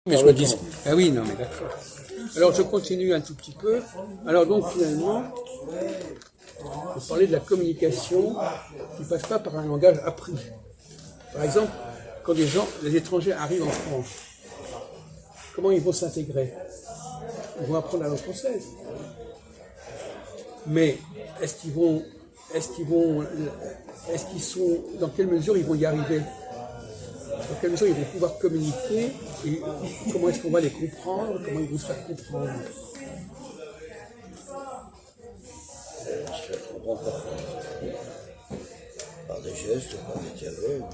Mais je me dis, ah oui, non, mais d'accord. Alors je continue un tout petit peu. Alors donc finalement, on parlait de la communication qui ne passe pas par un langage appris. Par exemple, quand les étrangers arrivent en France, comment ils vont s'intégrer? Ils vont apprendre la langue française. Mais dans quelle mesure ils vont y arriver? Dans quelle mesure ils vont pouvoir communiquer et comment est-ce qu'on va les comprendre, comment ils vont se faire comprendre? Se faire comprendre par des gestes, par des dialogues.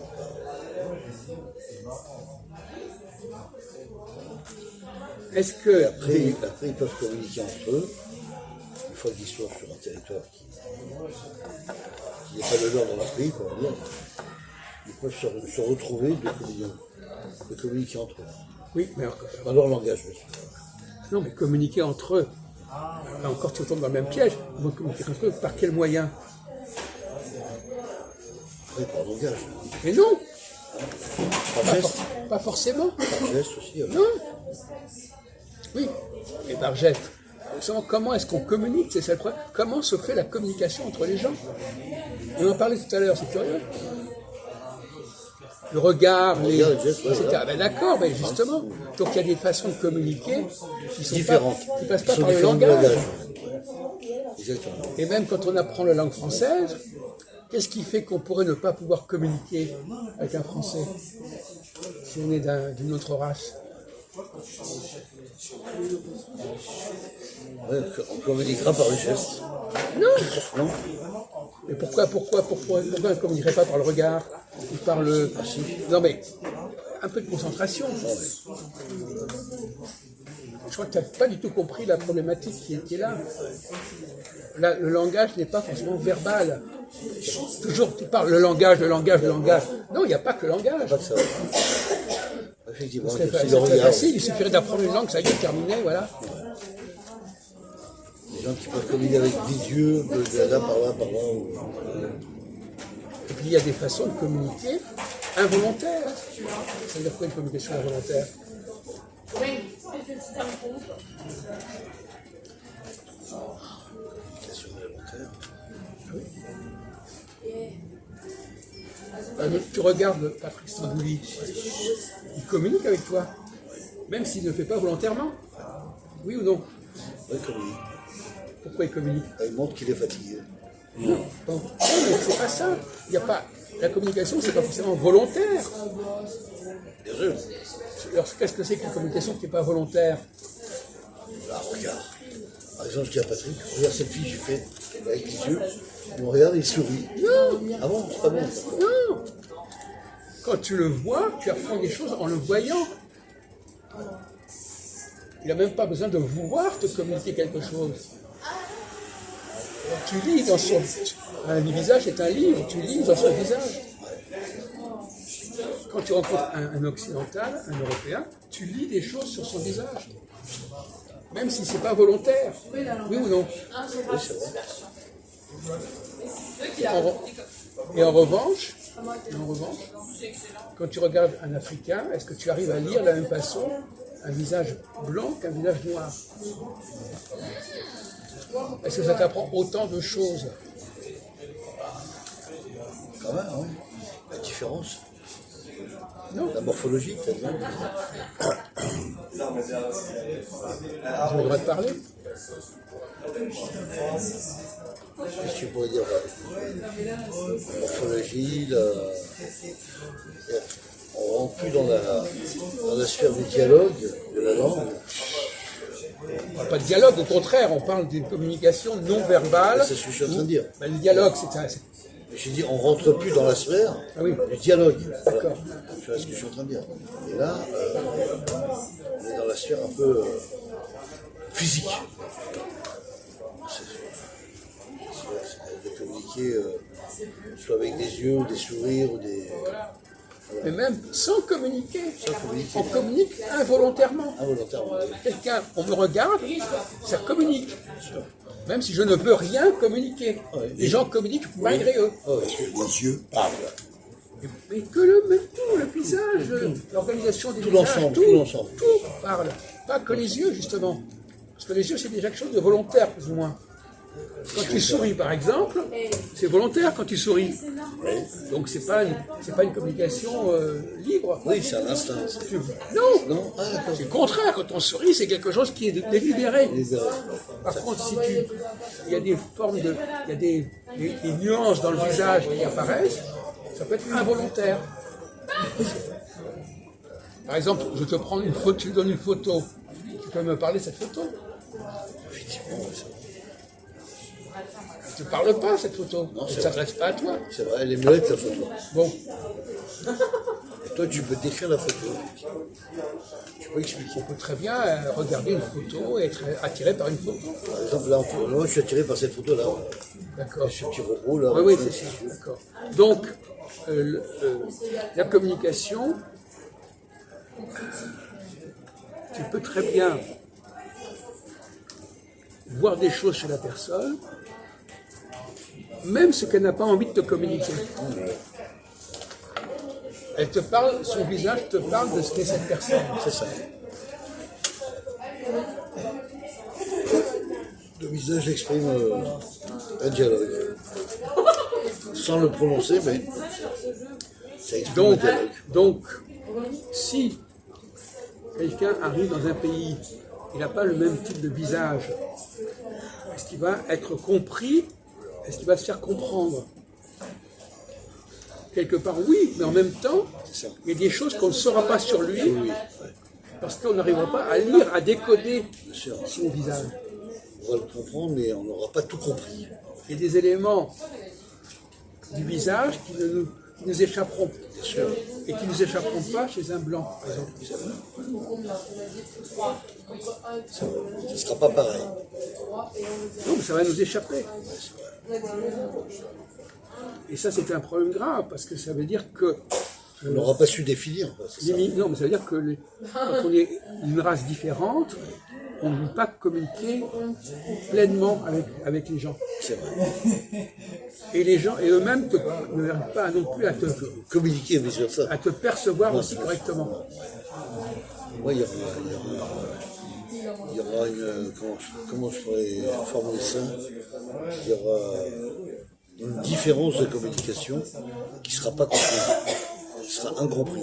Est-ce que... Après, ils peuvent communiquer entre eux, une fois qu'ils sont sur un territoire qui n'est pas le leur dans leur pays, pour dire. Ils peuvent se retrouver de communiquer entre eux. Oui, mais dans leur langage, bien sûr. Non, mais communiquer entre eux. Là encore, tu tombes dans le même piège. Ils vont communiquer entre eux par quel moyen? Oui, par langage. Mais non, Par geste. pas forcément. Par geste aussi. Non. Oui, et par geste. Comment est-ce qu'on communique? C'est ça le problème. Comment se fait la communication entre les gens? On en parlait tout à l'heure, c'est curieux. Le regard, les gestes, etc. Voilà. Ben d'accord, ben justement. Donc il y a des façons de communiquer qui sont différentes, qui passent pas par le langage. Exactement. Et même quand on apprend la langue française, qu'est-ce qui fait qu'on pourrait ne pas pouvoir communiquer avec un Français si on est d'une autre race? Ouais, on communiquera par les gestes. Non. Mais pourquoi on ne communiquerait pas par le regard ou par le... Non mais, un peu de concentration. Je crois que tu n'as pas du tout compris la problématique qui est là. Là, le langage n'est pas forcément verbal. Toujours, tu parles le langage. Non, il n'y a pas que le langage. Pas que ça. Effectivement, C'est facile, il suffirait d'apprendre une langue, ça y est, terminé, voilà. Les gens qui peuvent communiquer avec des yeux, de là, par là. Et puis il y a des façons de communiquer involontaires. Ça veut dire quoi une communication involontaire? Communication involontaire. Tu regardes Patrick Stambouli, il communique avec toi, même s'il ne le fait pas volontairement. Oui ou non? Oui, il communique. Pourquoi il communique? Il montre qu'il est fatigué. Non, mais c'est pas ça. Il y a pas... La communication, c'est pas forcément volontaire. Bien sûr. Alors, qu'est-ce que c'est qu'une communication qui n'est pas volontaire? Là, regarde. Par exemple, je dis à Patrick, regarde cette fille, j'ai fait avec les yeux. Il me regarde et il sourit. Non. Ah bon, c'est pas bon. Non. Quand tu le vois, tu apprends des choses en le voyant. Il n'a même pas besoin de vouloir te communiquer quelque chose. Tu lis dans son... Un visage est un livre, tu lis dans son visage. Quand tu rencontres un occidental, un européen, tu lis des choses sur son visage. Même si ce n'est pas volontaire. Oui ou non? Oui, c'est vrai. Et en revanche, quand tu regardes un Africain, est-ce que tu arrives à lire de la même façon un visage blanc qu'un visage noir? Est-ce que ça t'apprend autant de choses? Quand même, oui. La différence. Non. La morphologie, peut-être. J'ai le droit de parler? Qu'est-ce que tu pourrais dire? La morphologie, on ne rentre plus dans la sphère du dialogue, de la langue. On parle pas de dialogue, au contraire, on parle d'une communication non verbale. C'est ce que je suis en train de dire. Le dialogue, J'ai dit, on ne rentre plus dans la sphère du dialogue. D'accord. Tu vois ce que je suis en train de dire. Et là, on est dans la sphère un peu physique. C'est de communiquer soit avec des yeux, ou des sourires, ou des... Mais même sans communiquer. Sans communiquer. On communique involontairement. Involontairement. Quelqu'un, on me regarde, ça communique. Même si je ne veux rien communiquer. Ouais. Les gens communiquent malgré eux. Oh, les yeux parlent. Mais que mais tout, le visage, l'organisation des Tout visages, l'ensemble, tout l'ensemble. tout parle. Pas que les yeux, justement. Parce que les yeux, c'est déjà quelque chose de volontaire, plus ou moins. Quand tu souris, par exemple, c'est volontaire quand tu souris. Donc c'est pas une communication libre. Oui, c'est un instinct. Non, Non, ah, d'accord. c'est le contraire. Quand on sourit, c'est quelque chose qui est délibéré. Libéré. Par contre, il y a des formes il y a des nuances dans le visage qui apparaissent, ça peut être involontaire. Par exemple, je te prends une photo, tu donnes une photo. Tu peux me parler de cette photo? Effectivement, Tu ne parles pas, cette photo. Non, Elle c'est ne s'adresse pas à toi. c'est vrai, elle est muette la photo. Bon, Et toi, tu peux décrire la photo. Tu peux expliquer. on peut très bien regarder une photo et être attiré par une photo. Par exemple, là, moi, je suis attiré par cette photo-là. D'accord. Ce petit robot, là. Oui, c'est sûr. D'accord. Donc, la communication, tu peux très bien voir des choses chez la personne, même ce qu'elle n'a pas envie de te communiquer. Elle te parle, son visage te parle de ce qu'est cette personne. C'est ça. Le visage exprime un dialogue. Sans le prononcer, mais ça exprime un dialogue. Donc, si quelqu'un arrive dans un pays, il n'a pas le même type de visage, est-ce qu'il va être compris? Est-ce qu'il va se faire comprendre? Quelque part, oui, mais en même temps, C'est ça. il y a des choses qu'on ne saura pas sur lui, Oui, parce qu'on n'arrivera pas à lire, à décoder bien sûr. son visage. On va le comprendre, mais on n'aura pas tout compris. Il y a des éléments du visage qui nous échapperont, Bien sûr. et qui ne nous échapperont pas chez un blanc, par exemple. Ça ne sera pas pareil. Non, mais ça va nous échapper. Et ça, c'est un problème grave, parce que ça veut dire que On n'aura pas su définir. Quoi, c'est ça. non, mais ça veut dire que quand on est une race différente, on ne peut pas communiquer pleinement avec les gens. C'est vrai. Et les gens, et eux-mêmes n'arrivent pas non plus Communiquer, mais sur ça. à te percevoir aussi correctement. Oui, il y aura une. Comment je pourrais formuler ça? Il y aura une différence de communication qui ne sera pas comprise, qui sera incompris.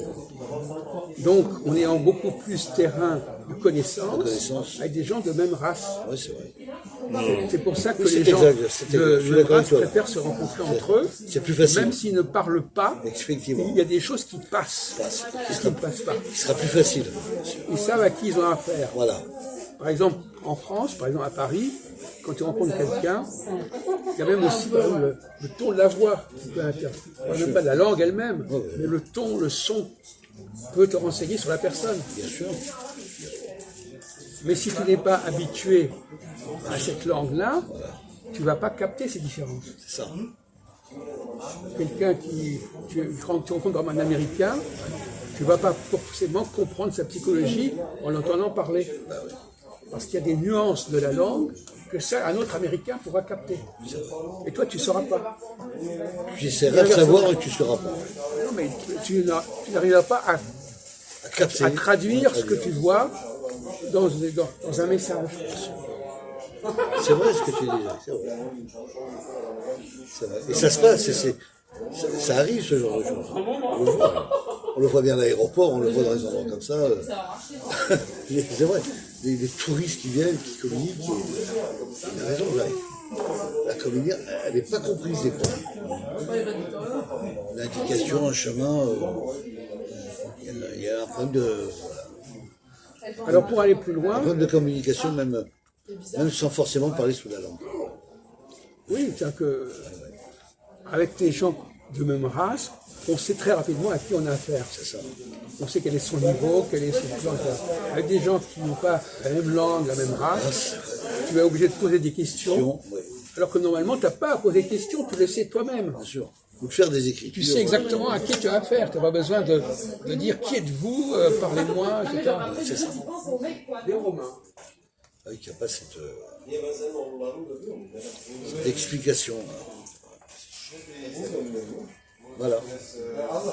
Donc, on est en beaucoup plus terrain de connaissance, Connaissance. avec des gens de même race. Oui, c'est vrai. C'est pour ça que Oui, les c'est gens exact, c'est exact. Je de suis même d'accord race avec toi. préfèrent se rencontrer entre eux. C'est plus facile. Même s'ils ne parlent pas, Effectivement. il y a des choses qui passent, et qui ne passent pas. Qui sera plus facile. Ils savent à qui ils ont affaire. Voilà. Par exemple, en France, par exemple à Paris, quand tu rencontres quelqu'un, il y a même aussi par exemple, le ton de la voix qui peut interférer. Même pas de la langue elle-même, mais le ton, le son peut te renseigner sur la personne. Bien sûr. Mais si tu n'es pas habitué à cette langue-là, tu ne vas pas capter ces différences. C'est ça. Quelqu'un quand tu rencontres comme un Américain, tu ne vas pas forcément comprendre sa psychologie en l'entendant parler. Parce qu'il y a des nuances de la langue que ça, un autre Américain pourra capter. Et toi, tu ne sauras pas. Tu essaieras de savoir et tu ne sauras pas. Non, mais tu n'arriveras pas À capter. à traduire ce que tu vois dans un message. C'est vrai ce que tu dis, c'est vrai. C'est vrai. Et ça se passe, ça arrive ce genre de choses. On le voit bien à l'aéroport, on le voit dans les endroits comme ça. C'est vrai, les touristes qui viennent, qui communiquent, il a raison, la communique, elle n'est pas comprise des fois. L'indication, un chemin, il y a un problème de... Alors pour aller plus Un loin, problème de communication, même sans forcément parler sous la langue. oui, c'est que avec des gens de même race, on sait très rapidement à qui on a affaire. C'est ça. On sait quel est son niveau, quel est son plan. Avec des gens qui n'ont pas la même langue, la même race, tu vas être obligé de poser des questions, Oui, alors que normalement, tu n'as pas à poser des questions, tu le sais toi-même. bien sûr. Ou de faire des écritures. Tu sais exactement à qui tu as affaire. Tu n'as pas besoin de dire qui êtes-vous, parlez-moi, etc. C'est ça. Des Romains. Ah oui, qu'il n'y a pas cette explication. Voilà.